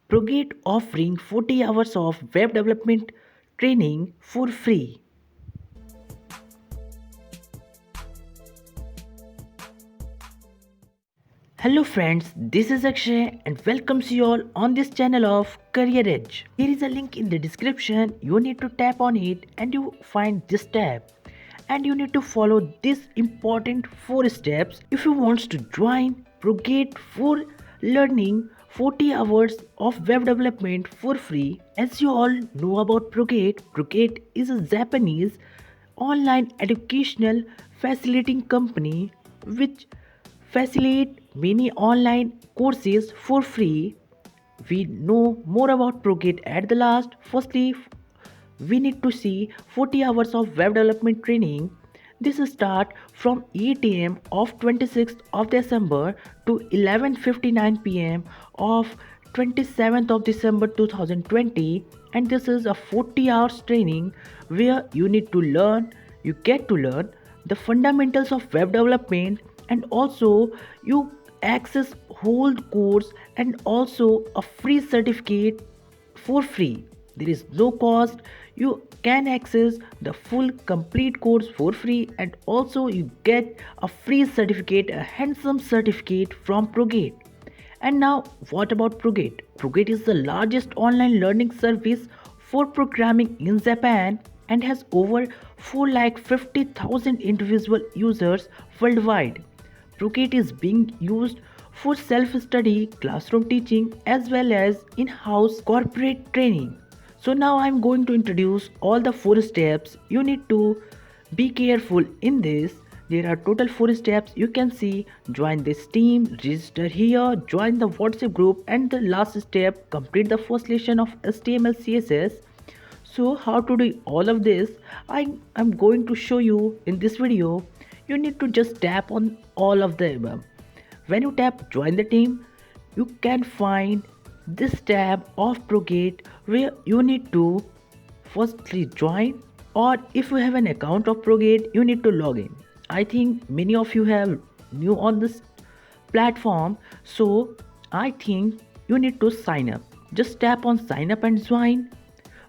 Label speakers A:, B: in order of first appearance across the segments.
A: Progate offering 40 hours of web development training for free. Hello friends, this is Akshay and welcomes you all on this channel of Career Edge. There is a link in the description. You need to tap on it and you find this tab. And you need to follow these important 4 steps if you want to join Progate for learning 40 hours of web development for free. As you all know about Progate, Progate is a Japanese online educational facilitating company which facilitate many online courses for free. We know more about Progate at the last. Firstly, we need to see 40 hours of web development training. This start from 8 am of 26th of December to 11:59 pm of 27th of December 2020, and this is a 40 hours training where you need to learn, you get to learn the fundamentals of web development, and also you access whole course and also a free certificate for free. There is no cost. You can access the full complete course for free, and also you get a free certificate, a handsome certificate from Progate. And now, what about Progate? Progate is the largest online learning service for programming in Japan and has over 450,000 individual users worldwide. Progate is being used for self-study, classroom teaching, as well as in-house corporate training. So now I'm going to introduce all the 4 steps. You need to be careful in this. There are total 4 steps. You can see join this team, register here, join the WhatsApp group, and the last step complete the first lesson of HTML CSS. So how to do all of this, I'm going to show you in this video. You need to just tap on all of the above. When you tap join the team, you can find this tab of Progate where you need to firstly join, or if you have an account of Progate you need to log in. I think many of you have new on this platform, so I think you need to sign up. Just tap on sign up and join,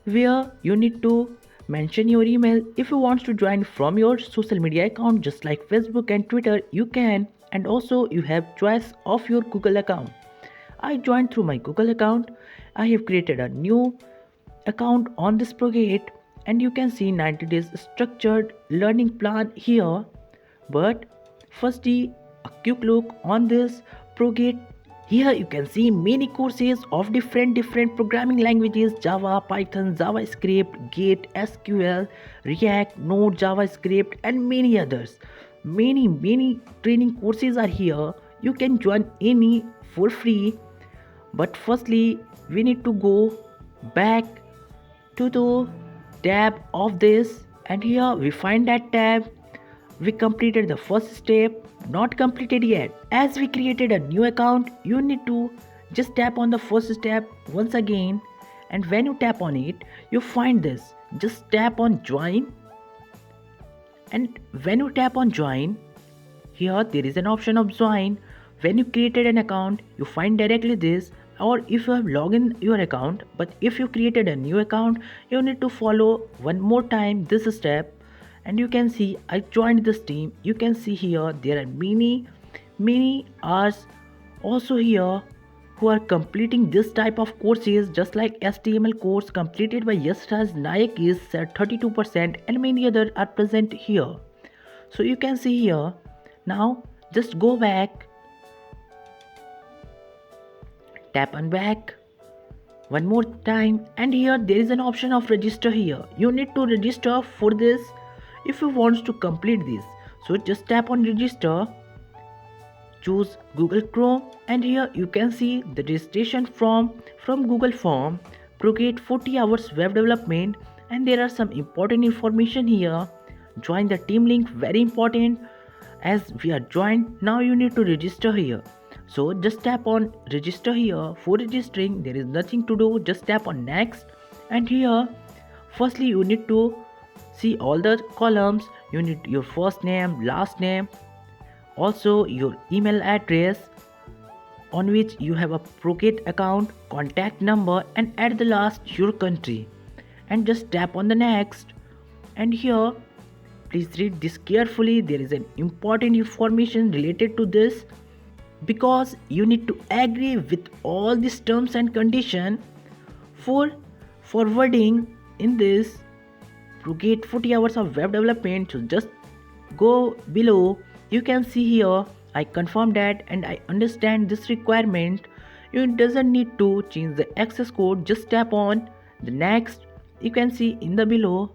A: where you need to mention your email. If you want to join from your social media account just like Facebook and Twitter, you can, and also you have choice of your Google account. I joined through my Google account. I have created a new account on this Progate, and you can see 90 days structured learning plan here. But firstly, a quick look on this Progate. Here you can see many courses of different programming languages: Java, Python, JavaScript, Git, SQL, React, Node, JavaScript, and many others. Many training courses are here. You can join any for free. But firstly, we need to go back to the tab of this, and here we find that tab. We completed the first step, not completed yet. As we created a new account, you need to just tap on the first step once again, and when you tap on it, you find this. Just tap on join, and when you tap on join, here there is an option of join. When you created an account, you find directly this, or if you have logged in your account. But if you created a new account, you need to follow one more time this step, and you can see I joined this team. You can see here there are many hours also here who are completing this type of courses, just like HTML course completed by Yasraj Nayak is at 32%, and many others are present here. So you can see here. Now just go back, tap on back one more time, and here there is an option of register. Here you need to register for this if you want to complete this. So just tap on register, choose Google Chrome, and here you can see the registration form from Google Form, Progate 40 hours web development, and there are some important information here. Join the team link, very important. As we are joined, now you need to register here. So just tap on register here. For registering, there is nothing to do. Just tap on next, and here firstly you need to see all the columns. You need your first name, last name, also your email address, on which you have a Procreate account, contact number, and at the last your country. And just tap on the next. And here, please read this carefully. There is an important information related to this because you need to agree with all these terms and condition for forwarding in this Procreate 40 hours of web development. So just go below, you can see here I confirm that and I understand this requirement. You doesn't need to change the access code, just tap on the next. You can see in the below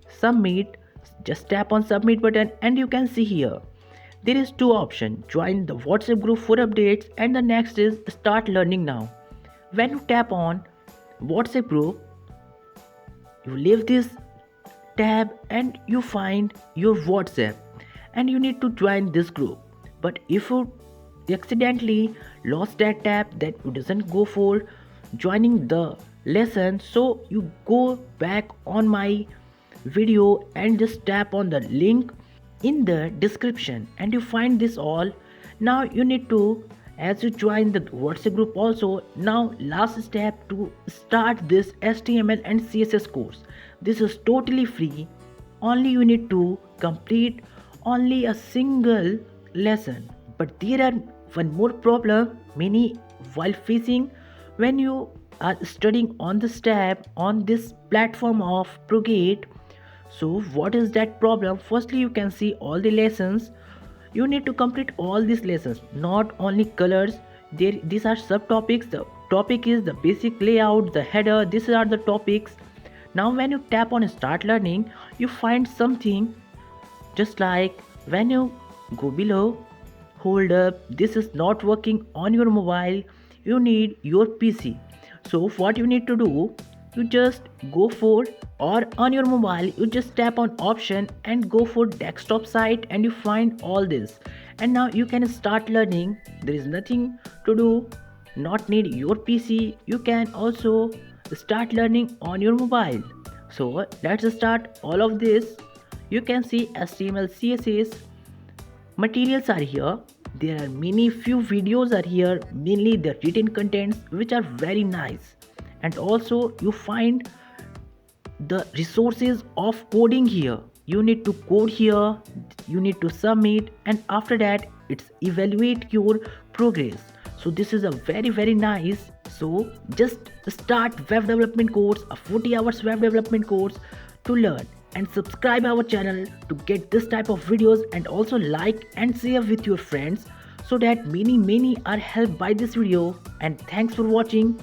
A: submit, just tap on submit button and you can see here there is two options: join the WhatsApp group for updates, and the next is start learning now. When you tap on WhatsApp group, you leave this tab and you find your WhatsApp and you need to join this group. But if you accidentally lost that tab, that you doesn't go for joining the lesson, so you go back on my video and just tap on the link in the description and you find this all. Now you need to, as you join the WhatsApp group also, now last step to start this HTML and CSS course. This is totally free. Only you need to complete only a single lesson. But there are one more problem many while facing when you are studying on this tab on this platform of Procreate. So what is that problem? Firstly, you can see all the lessons. You need to complete all these lessons, not only colors. These are subtopics. The topic is the basic layout, the header. These are the topics. Now when you tap on start learning, you find something just like when you go below, hold up, this is not working on your mobile, you need your PC. So what you need to do, you just go for, or on your mobile you just tap on option and go for desktop site and you find all this, and now you can start learning. There is nothing to do, not need your PC, you can also start learning on your mobile. So let's start all of this. You can see HTML, CSS materials are here. There are many few videos are here, mainly the written contents which are very nice, and also you find the resources of coding here. You need to code here, you need to submit, and after that it's evaluate your progress. So this is a very nice. So just start web development course, a 40 hours web development course to learn, and subscribe our channel to get this type of videos, and also like and share with your friends so that many are helped by this video. And thanks for watching.